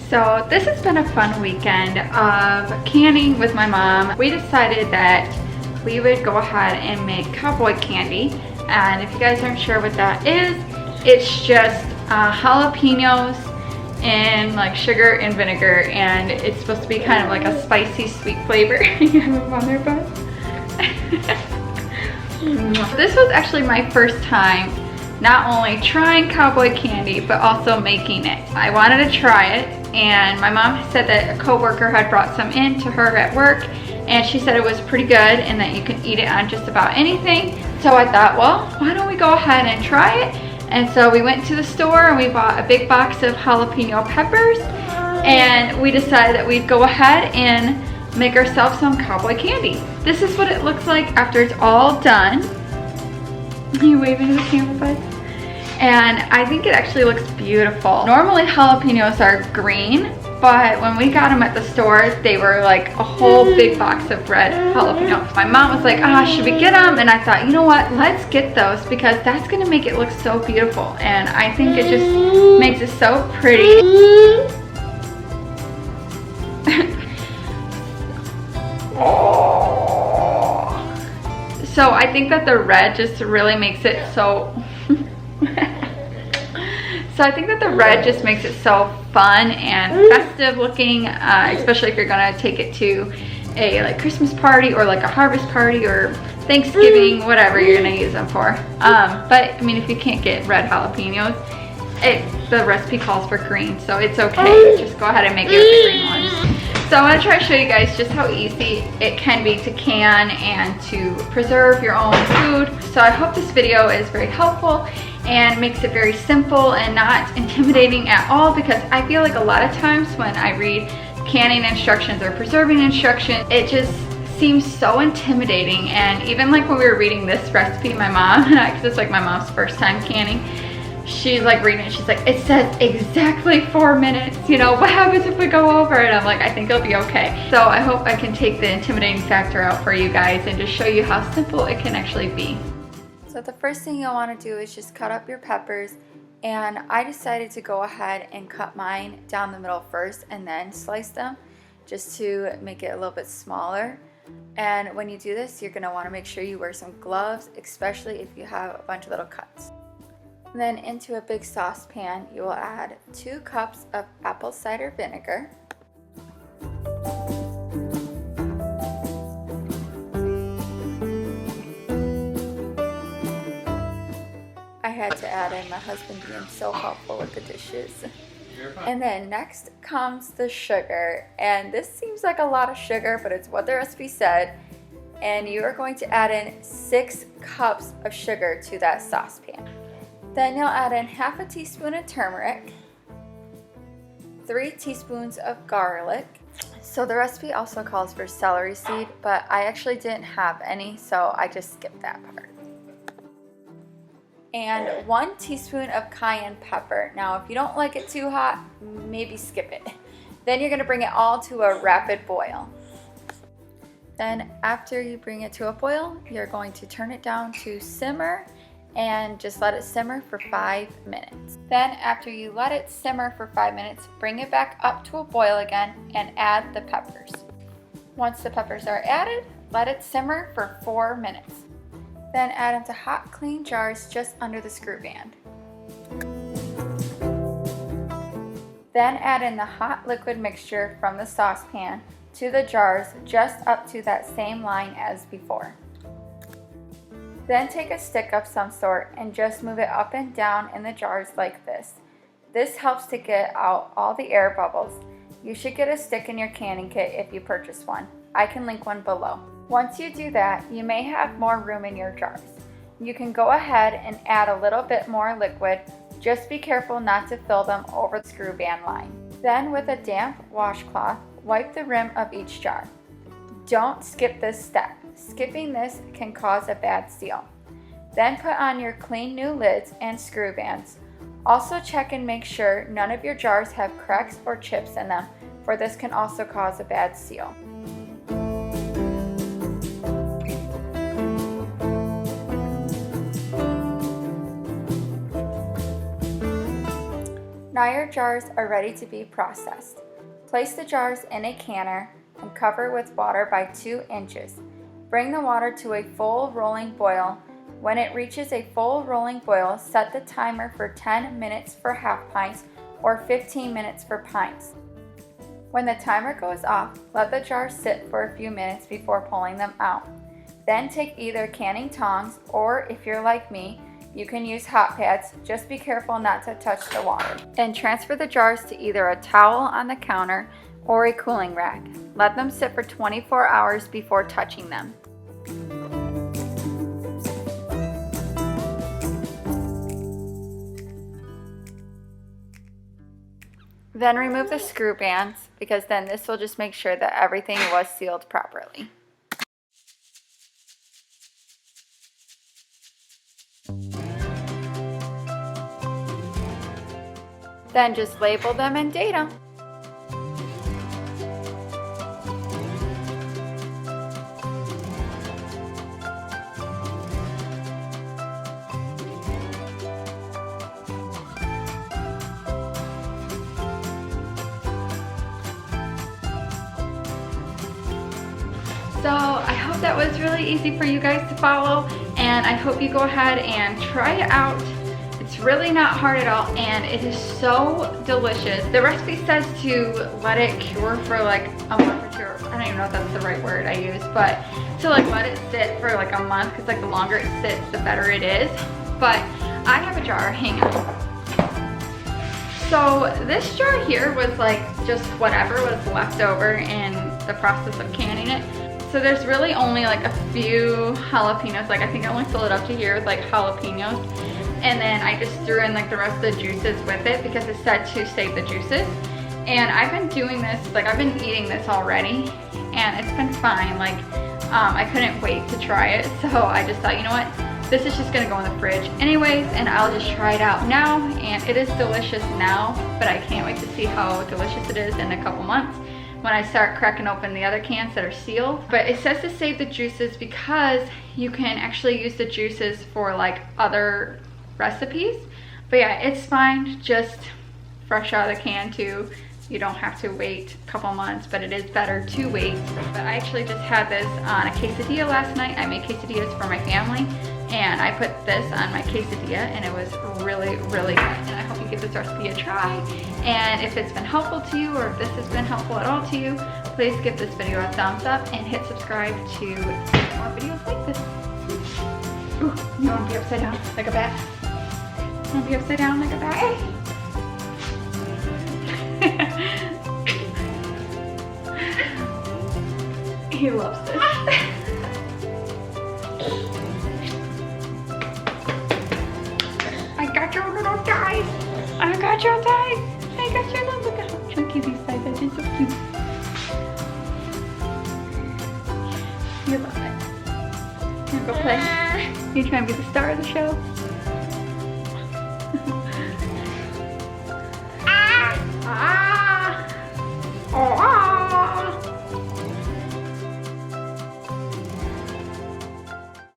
So this has been a fun weekend of canning with my mom. We decided that we would go ahead and make cowboy candy. And if you guys aren't sure what that is, it's just jalapenos and like sugar and vinegar, and it's supposed to be kind of like a spicy sweet flavor. You have them on there, bud? This was actually my first time not only trying cowboy candy but also making it. I wanted to try it, and my mom said that a coworker had brought some in to her at work, and she said it was pretty good and that you can eat it on just about anything. So I thought, well, why don't we go ahead and try it? And so we went to the store and we bought a big box of jalapeno peppers, and we decided that we'd go ahead and make ourselves some cowboy candy. This is what it looks like after it's all done. Are you waving to the camera, bud? And I think it actually looks beautiful. Normally jalapenos are green, but when we got them at the store, they were like a whole big box of red jalapenos. My mom was like, should we get them? And I thought, you know what, let's get those because that's gonna make it look so beautiful. And I think it just makes it so pretty. So I think that the red just really makes it so fun and festive looking, especially if you're gonna take it to a like Christmas party or like a harvest party or Thanksgiving, whatever you're gonna use them for. But I mean, if you can't get red jalapenos, the recipe calls for green, so it's okay. Just go ahead and make it with the green ones. So I'm going to try to show you guys just how easy it can be to can and to preserve your own food. So I hope this video is very helpful and makes it very simple and not intimidating at all, because I feel like a lot of times when I read canning instructions or preserving instructions, it just seems so intimidating. And even like when we were reading this recipe, my mom, because it's like my mom's first time canning, she's like reading it, she's like, it says exactly 4 minutes, you know, what happens if we go over it? I'm like, I think it'll be okay. So I hope I can take the intimidating factor out for you guys and just show you how simple it can actually be. So the first thing you'll want to do is just cut up your peppers, and I decided to go ahead and cut mine down the middle first and then slice them just to make it a little bit smaller. And when you do this, you're going to want to make sure you wear some gloves, especially if you have a bunch of little cuts. Then into a big saucepan, you will add 2 cups of apple cider vinegar. I had to add in my husband being so helpful with the dishes. And then next comes the sugar. And this seems like a lot of sugar, but it's what the recipe said. And you are going to add in 6 cups of sugar to that saucepan. Then you'll add in half a teaspoon of turmeric, 3 teaspoons of garlic. So the recipe also calls for celery seed, but I actually didn't have any, so I just skipped that part. And 1 teaspoon of cayenne pepper. Now, if you don't like it too hot, maybe skip it. Then you're gonna bring it all to a rapid boil. Then after you bring it to a boil, you're going to turn it down to simmer and just let it simmer for 5 minutes. Then after you let it simmer for 5 minutes, bring it back up to a boil again and add the peppers. Once the peppers are added, let it simmer for 4 minutes. Then add into hot, clean jars just under the screw band. Then add in the hot liquid mixture from the saucepan to the jars just up to that same line as before. Then take a stick of some sort and just move it up and down in the jars like this. This helps to get out all the air bubbles. You should get a stick in your canning kit if you purchase one. I can link one below. Once you do that, you may have more room in your jars. You can go ahead and add a little bit more liquid. Just be careful not to fill them over the screw band line. Then with a damp washcloth, wipe the rim of each jar. Don't skip this step. Skipping this can cause a bad seal. Then put on your clean new lids and screw bands. Also check and make sure none of your jars have cracks or chips in them, for this can also cause a bad seal. Now your jars are ready to be processed. Place the jars in a canner and cover with water by 2 inches. Bring the water to a full rolling boil. When it reaches a full rolling boil, set the timer for 10 minutes for half pints or 15 minutes for pints. When the timer goes off, let the jars sit for a few minutes before pulling them out. Then take either canning tongs, or if you're like me, you can use hot pads. Just be careful not to touch the water. Then transfer the jars to either a towel on the counter or a cooling rack. Let them sit for 24 hours before touching them. Then remove the screw bands, because then this will just make sure that everything was sealed properly. Then just label them and date them. So I hope that was really easy for you guys to follow, and I hope you go ahead and try it out. It's really not hard at all, and it is so delicious. The recipe says to let it cure for like a month or two. I don't even know if that's the right word I use, but to like let it sit for like a month, because like the longer it sits, the better it is. But I have a jar, hang on. So this jar here was like just whatever was left over in the process of canning it. So there's really only like a few jalapenos. Like I think I only filled it up to here with like jalapenos. And then I just threw in like the rest of the juices with it because it said to save the juices. And I've been doing this, like I've been eating this already and it's been fine. Like I couldn't wait to try it. So I just thought, you know what? This is just gonna go in the fridge anyways, and I'll just try it out now. And it is delicious now, but I can't wait to see how delicious it is in a couple months when I start cracking open the other cans that are sealed. But it says to save the juices because you can actually use the juices for like other recipes. But yeah, it's fine, just fresh out of the can too. You don't have to wait a couple months, but it is better to wait. But I actually just had this on a quesadilla last night. I made quesadillas for my family, and I put this on my quesadilla, and it was really, really good. And I hope you give this recipe a try. And if it's been helpful to you, or if this has been helpful at all to you, please give this video a thumbs up and hit subscribe to more videos like this. Ooh, you want to be upside down like a bat? You want to be upside down like a bat? He loves this. I got your little thighs. I got your thighs. I got your little, look at how chunky these thighs are. They're so cute. You love it. You go play. You trying to be the star of the show?